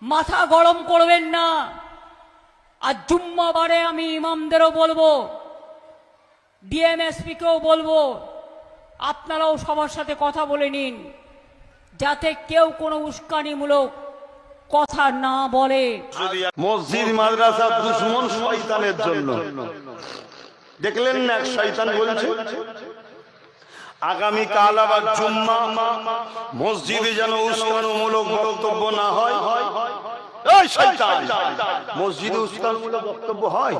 মাথা গরম করবেন না। আর জুম্মাবারে আমি ইমামদেরও বলবো, ডিএমএসপিকেও বলবো, আপনারাও সবার সাথে কথা বলে নিন, যাতে কেউ কোনো উস্কানিমূলক কথা না বলে। মসজিদ মাদ্রাসা দুশ্মন শয়তানের জন্য। দেখলেন না এক শয়তান বলছে আগামী কাল আবার জুম্মা, মসজিদে যেন উস্কানিমূলক বক্তব্য না হয়। এই শয়তান, মসজিদে উস্কানিমূলক বক্তব্য হয়?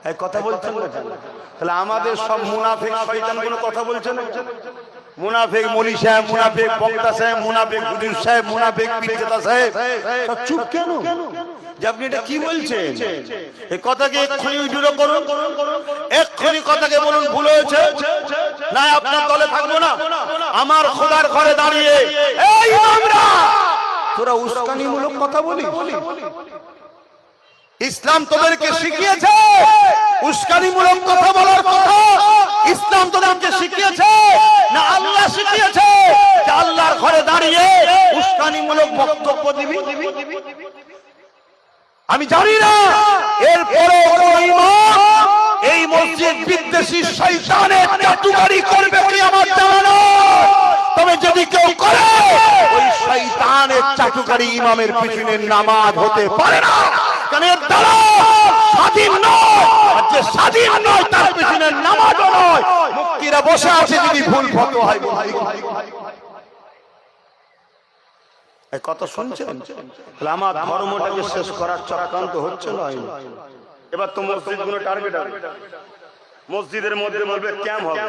এই কথা বলছেন না? তাহলে আমাদের সব মুনাফিক শয়তান কোনো কথা বলছে না? মুনাফিক মৌলী সাহেব, মুনাফিক বক্তা সাহেব, মুনাফিক হুজুর সাহেব, মুনাফিক পীরজাদা সাহেব সব চুপ কেন? যে আপনি এটা কি বলছেন? এই কথাকে এক্ষুনি উইথড্র করুন, এক্ষুনি কথাকে বলুন ভুল হয়েছে, না আপনার দলে থাকবো না। আমার খোদার ঘরে দাঁড়িয়ে এই ইমামরা তোরা উস্কানিমূলক কথা বলিস? ইসলাম তোদেরকে শিখিয়েছে উস্কানিমূলক কথা বলার কথা? ইসলাম তোদেরকে শিখিয়েছে না আল্লাহ শিখিয়েছে যে আল্লাহর ঘরে দাঁড়িয়ে উস্কানিমূলক বক্তব্য দিবি? আমি জানি না এরপরে ইমাম এই মসজিদ বিদ্বেষী শয়তানের চাটুকারি করবে কি আমার জানা নয়। তবে যদি কেউ করে ওই শয়তানের চাটুকারি ইমামের পিছনে নামাজ হতে পারে না, কারণ এর দ্বারা স্বাধীন নয়, আর যে স্বাধীন নয় তার পিছনে নামাজও নয়। মুক্তিরা বসে আছে যদি ভুল ফতোয়া হয়। এই কথা শুনছেন? তাহলে আমার ধর্মটাকে শেষ করার চক্রান্ত হচ্ছে না? এবার তো মসজিদগুলো টার্গেট হবে, মসজিদের মধ্যে বলবে ক্যাম্প হবে।